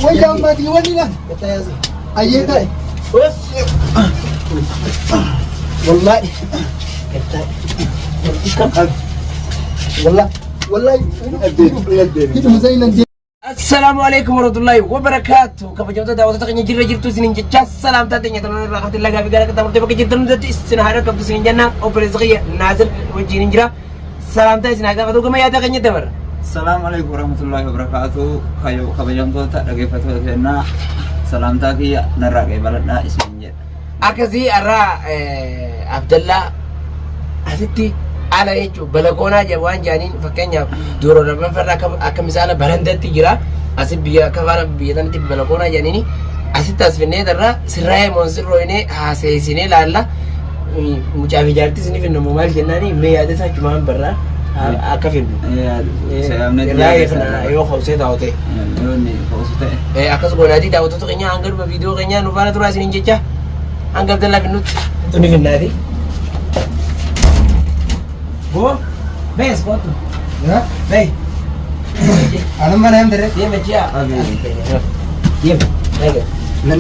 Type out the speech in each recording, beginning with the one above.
ويا ما دي ولينا أيدي بس والله والله السلام عليكم ورحمة الله وبركاته. كيف جوتة دعوة تقنية جرّ جرّتوا سنين جالس سلام تاتيني تمام راحت الله قابي قالك تمام تبقى جدا من ذات السنهارة كم تسنين جنة أو برزقية نازل وجينين جرا سلام تاتي سنهارة فتو كم يا تقنية تمر. السلام عليكم ورحمة الله وبركاته. خيو كيف جوتة تقنية فتوى كنا سلام تاكي نراقي بلدنا اسمين جد. أكذي أرى عبد الله أسيتي على يجو بلكونا جوان جانين فكانيا دورو ربنا فرنا كم مثال برندة تجرا أسيب بيا كفارا بيا تاني بلكونا جانيني أسيت أسفني درا سراي منصور رويني هاسيسيني لالا مجابي جارتي سني في النمومال جناني ميادة ساكمان برا أكفين لا يفنا يو خوسة داوتة أكاس بونادي داوتة تو كنيا أنغر بفيديو كنيا نوفانا ترى سنين جيجا أنغر تلا فينوت توني فينادي वो बेस बहुत ना नहीं आलम बना हम तेरे ये बच्चा ये नहीं नन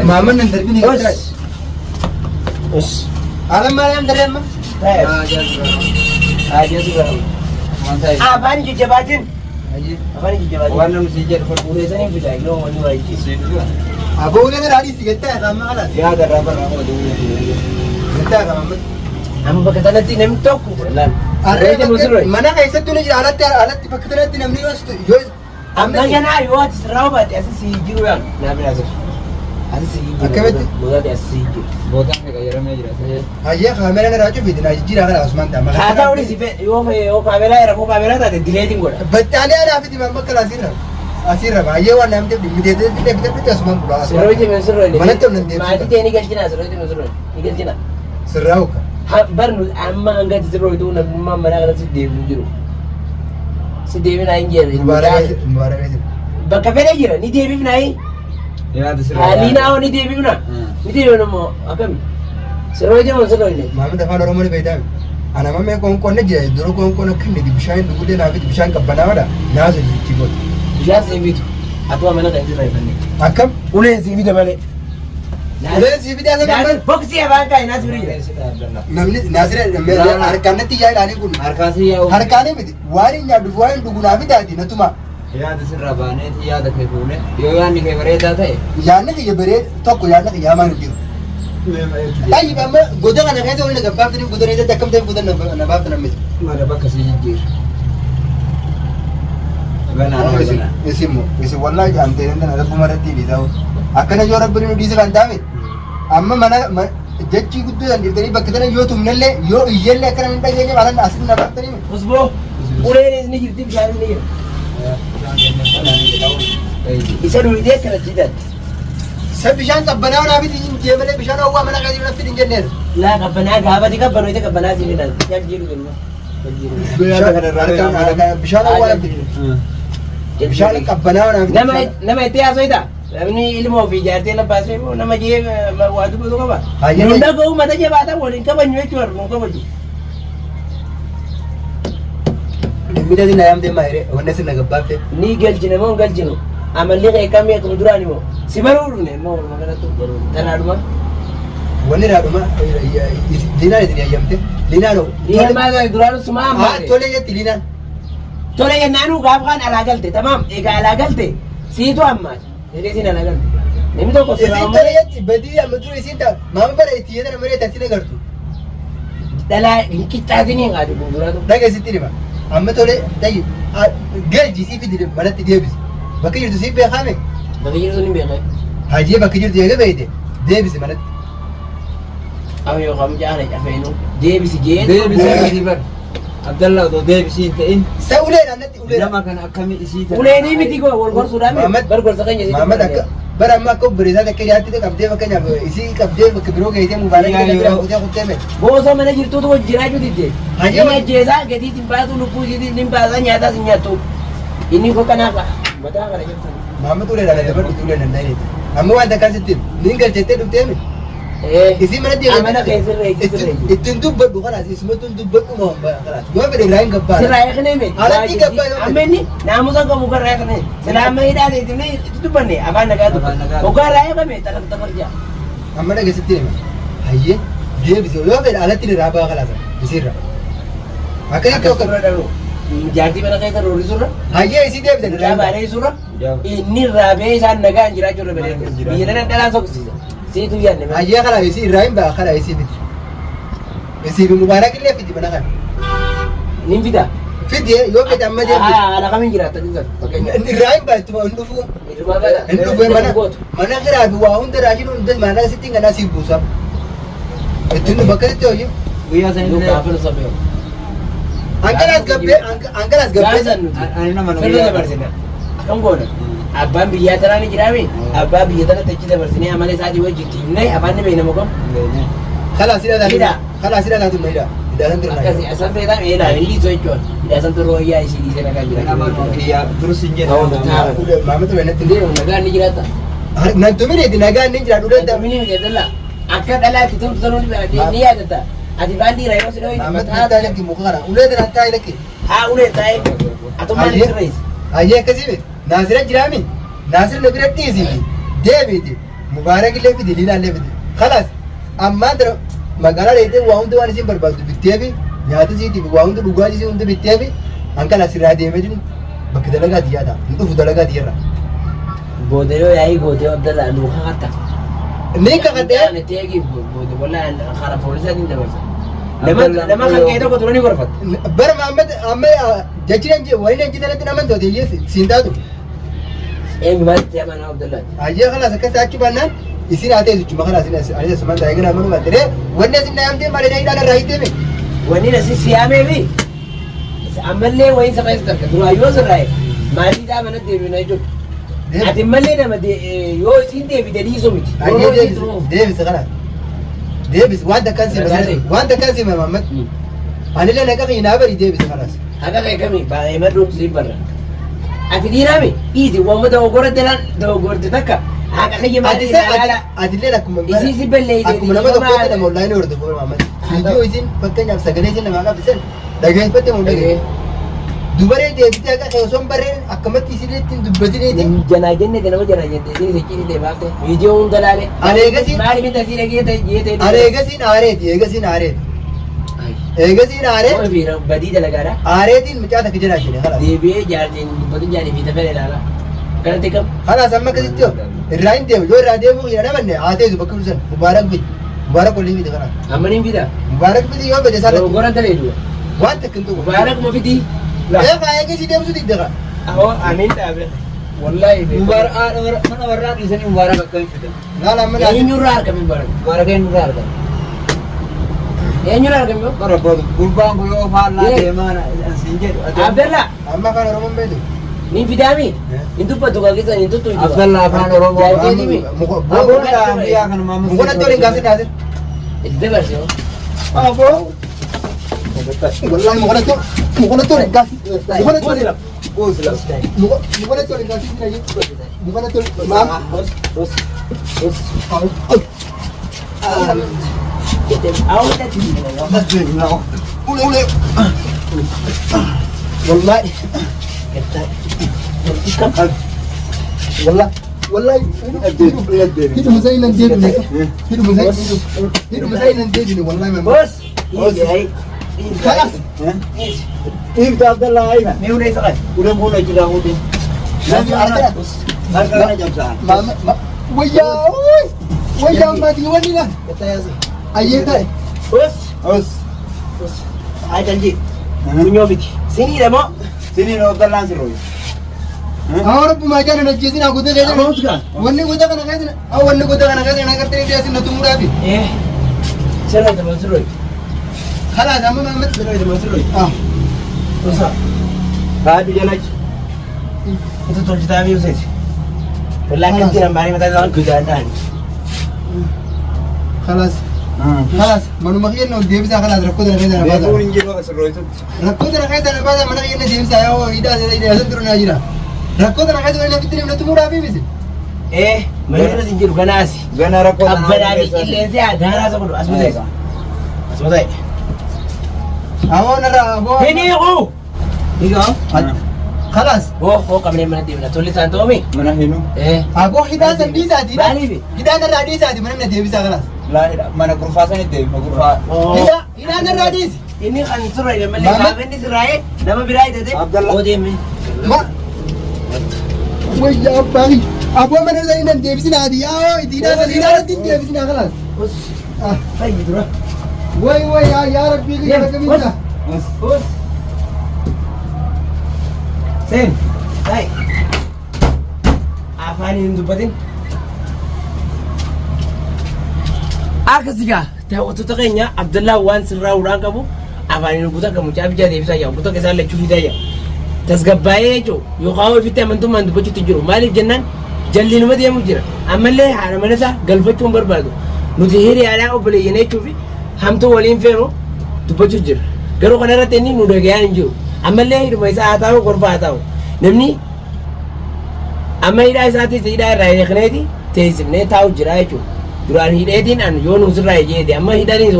मामा नंदर भी नहीं करता उस आलम बना हम तेरे माँ आज जैसे करो आवाज़ जो जवाज़िन आवाज़ जो जवाज़िन वाला मुझे पर पूरे से नहीं बुझाएगा लोग मनु आई चीज़ अब वो लेकर आड़ी सिगता है काम वाला याद कर रहा पर हम दूँगे सिगता है काम हम बकतला ती नम तो कुला अरे मना कैसे तूने आलत बकतला ती नमनी वस्तु यो हम ना यो राव बात ऐसे सीजी हुआ ना मेरा ऐसे सीजी अकेले बोला ऐसे सीजी बोता है यार मैं जरा आइए कैमरा ने राजू बिदना जी रहा आसमान था मगर आता उड़ी सिपे यो कैमरा है रखो कैमरा था डिलीटिंग कोड बच्चाने आ फिर दिमाग में class asir raba ye wa nam te bimide te te asman bula siroi te mesroi mana to nande ma ti ni galchina siroi te mesroi ni galchina sirauka برنو أما أنقذ تروي دون ما مناقل سديم جرو سديم ناين جري مبارك بكفي نجرا نديم بناي يا تسرع لينا أو نديم بنا نديم بنا مو أكمل سروي جم سروي لي ما متفق على رموني بيتام أنا ما ميكون كون نجري درو كون أكمل دي بشاين دقولي نافي بشاين كبنا ولا نازل تيجود بشاين سيفيتو أتوا منا كنتي رايفني أكم ولا سيفيتو مالي उधर सीवी दिया था ना बक्स ये बात का इनाज भी है नमनी नाजरे हर काने ती जाए लाने को हर कासे या हर काने में वारिंग या दुवाइन दुगुना भी दाती ना तुम्हां याद से रबाने थी याद रखे कोने यो यार निके बरे जाता है यार ने ये बरे तो को यार ने या मान दियो ताई बम गोदा का नखे तो उन्हें गब्बाब तने गोदा नहीं तकम ते गोदा नबाब तने में मारे बक से जीर बना ना इसी वल्ला जानते हैं ना रब हमारे ती दी जाओ अकने जो रब ने डीजल अंदा में अम्मा मना जच्ची गुद्दू अंदर तेरी बकतने यो तुमने ले यो ये ले कर अंडा ये वाला नासिक ना बात नहीं उसबो पूरे नहीं गिरती बिचारी नहीं इसे रुई दे कर जिदत सब बिशान का बनाओ ना भी ये वाले बिशान हुआ मना का जीवन फिर इंजीनियर ला का बना गावा दी का बनोई का बना जी ना क्या जीरो करना बिशान हुआ बिशान का बनाओ ना मैं इतिहास होइदा अपनी ilmu fi jarte la pasre mo nama je wadu ko ba nda ko mata je bata woni ka banyo kiwar mo ko baju dimida din ayam de maire wonne sin naga bafe ni galjine mo galjino amalli kay kam ya ko durani mo sibaru ne mo magana to tanaduma woni raduma dinare din ayamte dinaro ma ga durano suma ma tole ye tilina tole ye nanu gafgan ala galte tamam ega ala galte situ amma ini sih nalagan, ini tuh kok sih ramai ya, bedi ya, betul sih tak, mama pada itu ya, tapi mereka tak sih ngerti. Dalam kita sini nggak ada bumbu tuh. Dah kasih tiri mah, amma tuh le, dah, gel jisi fi diri, mana tiga bis, bakal itu sih berapa nih? Bakal itu nih berapa? Haji bakal itu dia ke bede, dia bis mana? Ayo kamu jangan aja feno, dia bis ber. Abdullah तो देव सी थे इन सऊले ना नती उले जमा करना कमी इसी थे उले नहीं मिटी को वोलवर सुरा में बर कर सकें जैसे मोहम्मद बर अम्मा को बरीदा तक के जाती तो कब्जे में कन्या इसी कब्जे में कब्रों के इसे मुबारक के लिए पूजा करते में वो सब मैंने जिरतो तो वो जिरा जो दीजिए हाँ ये मैं जैसा के दी तिम्पा तो लुपु जी दी तिम्पा तो न्याता सिंया तो इन्हीं को करना का बता कर जब मोहम्मद उले डाले बर उले नहीं हम वो अंदर कर सकते नहीं कर सकते डूबते में Isin mana dia. Amana kaisirre. Ittiin dubbadhu kanaas isumatu dubbadhu moo kanaas. Yoo fedhe irraa hin gabbaa. Sirraa eekne mee. Alatti gabbaa. Amenni naamusa qabu kan eekne. Salaama hidhaate itti dubbanne afaan nagaa dubbanne. Ogaa irraa eekame takar jaa. Amma dhageessitti hima. Hayyee deebise yoo fedhe alatti irraa baa kalaasa isirra. Akka akka akka dhalu. Jaartii mana keessa roorri surra. hayyee isii deebise Irraa baadhee surra. Inni irraa bee isaan nagaa hin jiraachuu irra bareeda. Biyya dhala dhalaa soqsiisa. Siitu yaadne. hayyee kana isii irraa hin baa kana isii fiti. Isii fi mubaarak illee fiti mana kana. Nin fida. Fiti yoo fedhe amma deebise. Ala kamiin jiraata jiran. Irraa hin baa ittuma hin dhufu. Hin dhufu mana kiraa fi waa hunda raashin hunda mana sitti hin ganaa siif buusa. Ittiin dhufu akkasitti hojii. Guyyaa sanii illee Gaafana sabee. Angalaas gabbee Gaazan nuti. ani nama Firri dabarsina. Akkam goona. Abbaan biyyaa tanaa ni jiraame. Abbaa biyya tana tachi dabarsinee amala isaatii wajjin tiimnee afaan ni beekna mokom. kalaas hidhataa Hidha. kalaas hidhataa tumma hidha hidhatan turna. Akkasii asan feetaa eelaa inni sochoon. Hidhaasan turre wayyaa isii dhiisee nagaa jira. nama kiyyaa durus hin jedhamu. Maamatu beenatti Ndee nagaa ni jiraata. nan tumineeti nagaa inni jiraadhu danda'u. Tamini jedhalla. Akka dhalaa itti tumtu sanuu ni yaadata. Ati baandii raayoo si dhawee Maamatu beenatti lakki muka kana ulee dana taa'e lakki. haa ulee taa'ee atummaan itti rees. Hayyee akkasii beeku naasira jiraami naasira na bira dhiisii deebiiti mubaarak illee fidi liilaa illee fidi kalaas ammaan dura magaalaa dheedee waa hunda waan isin barbaaddu bittee fi nyaata isiitiif waa hunda dhugaatii isii hunda bittee fi hankala asirraa deemee jiru bakka dalagaa xiyyaa ta'a hin dhufu dalagaa xiyyarra. Booda yoo yaa'ii gootee abdallaa nuu kakata. Ni kakadhee Itti eegi booda wallaan karaa poolisaatiin dabarsa. Nama kan kee tokko turanii gorfata. bara amma jechi waliin jalatti naman ta'u teeyyee siin taatu. Eenyu maalitti amanaa abdallaati. Hayyee kalaas akkas achi baannaan isin haa ta'e jechuudha kalaas anis asumaan taa'ee gara manuma ta'ee wanni asin naamtee malee hidhaan irraa hiitee Wanni nasi siyaamee fi ammallee wayiin saba isa tarka duraa yoo sirraa'e maatii isaa manatti deebiina jechuudha. Ati mallee nama yoo isiin deebite dhiisuu miti. hayyee deebise kalaas deebise wanta akkan sima Maamad anillee naqa qiinaa bari deebise kalaas. Haqa kee kamii baay'ee madduun siif barra. Ati dhiiraami dhiisi wamma dogoggorte takka haqa kiyya maatii isaa Atillee akkuma Isii si balleeyte akkuma nama tokkotti nama online hordofu Maamad. Viidiyoo isin fakkeenyaaf sagalee isin namaa qabsisan dhageeffatte moo dhagee. Dubaree deebitee akka osoo hin barreen akkamatti isin ittiin dubbatineeti. Janaa jennete nama janaa jette isin sichiin ta'e baafte viidiyoo hunda laale. Areegasiin Maali miti asii dhagee jeete. areegasiin aareeti eegasiin aareeti. Eegasiin aaree Badii dalagaadha. aareetiin mucaa takka jira jedhe kalaas. Deebi'ee jaartiin dubbatu jaanii fi tafee ilaala. Kanatti kam. Kalaas amma akkasitti yoo irraa hin deemu yoo irraa deemuu hin namanne haa ta'esu bakka bulchan mubaarak fidi mubaarak olii fidi kanaaf. Amma ni fida. Mubaarak fidi yoo fedhe isaa Goran talee du'a. waan takka hin tuqu. Mubaarak ma fidi. Eegaa eegasii deemsu digda kan. Ahoo amiin dhaabe. Wallahi. mana warraa dhiisanii mubaarak akka hin fidan. Laala amma laala. Eenyurraa argame mubaarak. Mubaarak eenyurraa argame. Eenyurraa argame yoo. Bara gurbaan kun yoo faallaa deemaan siin jedhu. Abdallaa. Amma afaan Oromoon beeku. Ni fidaami. Ni dubbatu kakisan ni tuttu. Abdallaa afaan Oromoo. Jaalatanii. Aboodhaa biyyaa kana maamusa. Mukonatti waliin gaasiin haasir. Itti dabarse yoo. Aboo. Wallahi mukonatti waliin gaasiin. Mukonatti waliin. Mukonatti waliin gaasiin. Mukonatti waliin. Maam. Ulee. Wallahi. Wallahi hiduma sai nan deebine hiduma sai nan deebine wallahi man Bos. Iya. kalas Ibta Abdallaa ayna. Ni udah sakit. Udah mulai sudah udah. Harganya jam saan. wayyaa mati wani la ayyeta Bos. Os. Ay janji. Punya biki. Sini dah mau. Sini no Abdallaan sirroyi. awara buma jana na jezina ko de Apa suka? wanni ko daga na gaidina wanni ko daga na gaidina na kartene dia sin tumura bi Saya dah masuk lagi. khalas amma Maamad Saya dah masuk lagi. Usa Baadu jalach. Itu tuh cerita aja Ustaz. Wallahi kan kira mari mata zaman kejadan. khalas khalas manuma khiyna deebisa khalas rakko dana gaidina Beekuun baza hin jiru sirroyitu. rakko dana gaidina baza mana khiyna deebisa yo ida san turna jira rakko dana gaidina na fitri na tumura bi bisi Mana sinjir ganasi. Gana rakkoo Abbanaafi qilleensi adaanaa isa godhu asuma ta'e. Asuma ta'e. Amoo narraa amoo. Hiniiqu. Hiikaa. Khalas. Qabnee mana deemna tolli isaan ta'omi. Mana hinu. Agoo hidhaa san dhiisaati. Maaliif? Hidhaa narraa dhiisaati mana na deebisaa kanas. Laa mana gurfaa sanitti deebima gurfaa. Hidhaa narraa dhiisi. Inni kan turre malee gaafa inni sirraa'ee nama biraa hidhatee. Abdallah. Oo deemee. Wayyaa abbaan. Aboo mana sanii nan deebisinaati. Yaa hidhaa irratti deebisinaa kanas. Fayyi dura. Way yaa rabbii kiyya kamiidha. Sen, hai. Afaan hin dubbatin. Akkasigaa daawwattoota keenya Abdallaa waan sirraa uraan qabu afaan hin dubbatin kan mucaa bijaa deebisaa jira. Butota keessaa lachuu fidaa jira. Tasgabbaa'ee jechuun yookaan ofitti amantummaan dubbachuutti jiru. Maaliif jennaan jallinuma deemu jira. Ammallee haadha mana isaa galfachuu hin barbaadu. Nuti hiriyaadhaa obboleeyyan jechuufi hamtuu waliin feenu dubbachuu jira. Garuu kana irratti inni nu dhagayaan hin jiru. Ammallee hidhuma isaa haa ta'u gorfaa haa ta'u namni amma hidhaa isaatiis hidhaa irraa eegneeti teessifnee taa'u jira jechuudha. Duraan hidheetiin an yoo nuus irraa eegeeti amma hidhaniis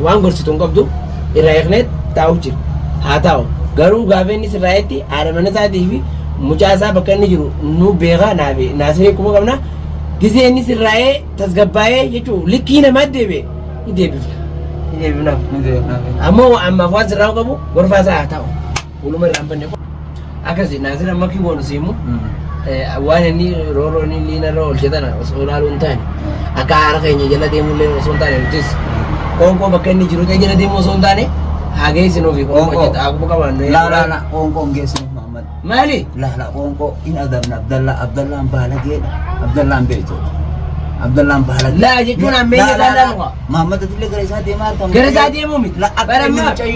waan gorsitu hin qabdu irraa eegneet taa'u jira. Haa ta'u garuu gaafa inni sirraa'etti haadha mana isaatii fi mucaa isaa bakka inni jiru nu beekaa naasiree kuma qabna. Gisee inni sirraa'ee tasgabbaa'ee jechuudha likkii namaa deebi'e ni deebifna. Ammoo ammaaf waan sirraa qabu gorfaa isaa haa ta'u. Waluma irraa hin banne akkasii naasira amma kiiboonu siimu waan inni rooroo inni liina irra oolchetan osoo ilaaluu hin taane akka haara keenya jala deemullee osoo hin taane nutis qoonqoo bakka inni jiru jala deemu osoo hin taane haa geessinuufi qoonqoo jetta akkuma qabaannu. Laa qoonqoon geessinuuf Muhammad. Maali? Laa qoonqoo in adabna Abdallaan baalageedha. Abdallaan beektoota. Abdallaan baalageedha. Laa jechuun ammeenya isaa laaluqa. Muhammad atillee gara isaa deemaa argamu. Gara isaa deemuu miti.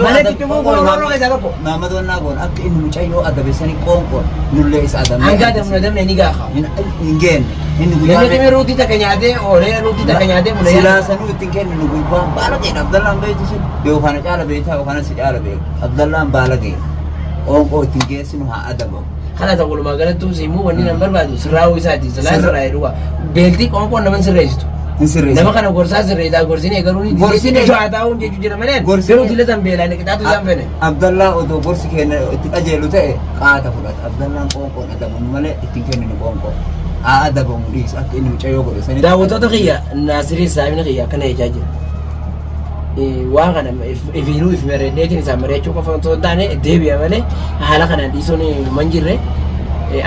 Mana xiqqoo rooroo keessaa tokko. Muhammad wannaa goon akka inni mucayyoo adabessanii qoonqoon nullee isa adabne. Hangaa damna damne ni gaafa. Hin geenne. Inni Namni guyyaa dhimmi ruutii takka nyaatee oolee ruutii takka nyaatee muna silaasanuu ittiin kennu gubbaan baalageedha. Abdallaan beektu sun yookaan caala beektaa yookaan si caala beeku. Abdallaan baalageedha. Qoonqoo ittiin geessinu haa adabamu. Kana ta'u walumaa galatti siimuu wanni nan barbaadu sirraa'uu isaati silaa sirraa'ee dhugaa beeltii qoonqoon nama sirreessitu. Nama kana gorsaa sirreessaa gorsinee garuu ni gorsinee haa ta'uun jechuu jira malee garuu dilatan beelaan qixaatu isaan fene. Abdallaa otoo gorsi kenna itti qajeelu ta'e qaata fudhata. Abdallaan qoonqoon adabamu malee ittiin kenninu qoonqoo. Haa adabamu dhiisu akka inni mucayyoo godhe sanii. Daawwattoota kiyya naasirii saamina kiyya akkana jechaa jira. Waan kana ifiinuu if bareedeetiin isaan mari'achuu qofa otoo hin taane deebi'a malee haala kanaan dhiisuun man jirre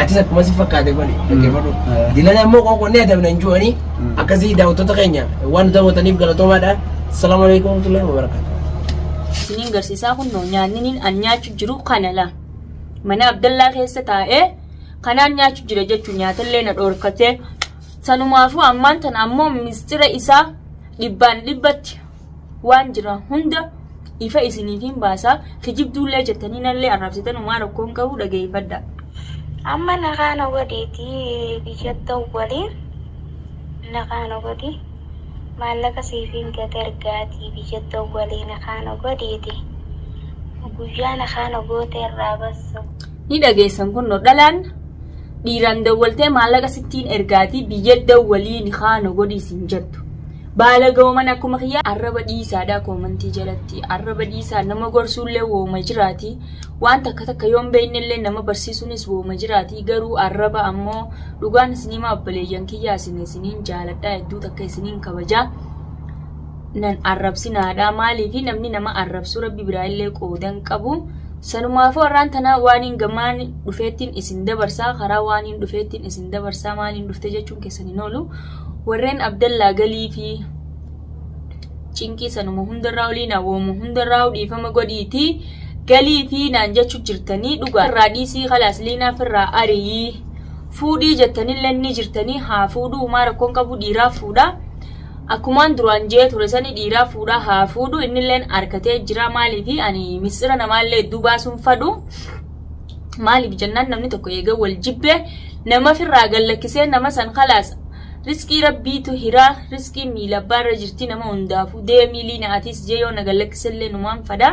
atis akkuma si fakkaate godhi dhaggeeffadhu. Dilan ammoo qoonqoonni adabna hin jiruanii akkasii daawwattoota keenya waan daawwataniif galatoomaadha. Assalaamu alaikum warahmatullahi wabarakatuh. Isiniin garsiisaa kun nyaanni an nyaachu jiru kana la. Mana Abdallaa keessa taa'ee kanaan nyaachu jira jechuun nyaatallee na dhoorkatee sanumaafuu ammaan tan ammoo mistira isaa dhibbaan dhibbatti waan jira hunda ifa isiniitiin baasaa kijibduullee jettanii nallee arrabsitan uumaa rakkoon qabu dhageeffadha. Amma naqaana godheeti biyyattuu waliin naqaana godhi maallaqa siifiin gad ergaati biyyattuu waliin naqaana godheeti guyyaa naqaana goote irraa basu. Ni dhageessan kun dhalaan dhiiraan dawwaltee maallaqa sittiin ergaati biyyattuu waliin naqaana godhiisin jettu. Baala ga'ooman akkuma kiyyaa arraba dhiisaadhaa koomantii jalatti arraba dhiisaa nama gorsuullee wooma jiraati waan takka takka yoon beeknellee nama barsiisuunis wooma jiraati garuu arraba ammoo dhugaan isiniima abbaleeyyan kiyyaa isiniin jaaladhaa hedduu takka isiniin kabajaa nan arrabsinaadhaa maaliifi namni nama arrabsuu rabbi biraayillee qoodan qabu sanumaafuu warraan tanaa waaniin gamaan dhufeettiin isin dabarsaa karaa waaniin dhufeettiin isin dabarsaa maaliin dhufte jechuun keessaniin oolu. Warreen Abdallaa galii fi cinqii sanuma hundarraa olii nawwoomu hundarraa dhiifama godhiiti galii fi naan jechuu jirtanii dhugaa irraa dhiisii khalaas liinaaf irraa arii fuudhii jettanillee ni jirtanii haa fuudhuu maa rakkoon qabu dhiiraa fuudhaa akkumaan duraan jee ture sanii dhiiraa fuudhaa haa fuudhuu innilleen harkatee jira maaliifi ani misira namaallee hedduu baasuun fadhu maaliif jennaan namni tokko eega wal jibbe nama firraa gallakkisee nama san khalaas riskii rabbiitu hiraa riskii miila barra jirti nama hundaafu deemii liinaatis jee yoo nagallakkisellee numaan fadaa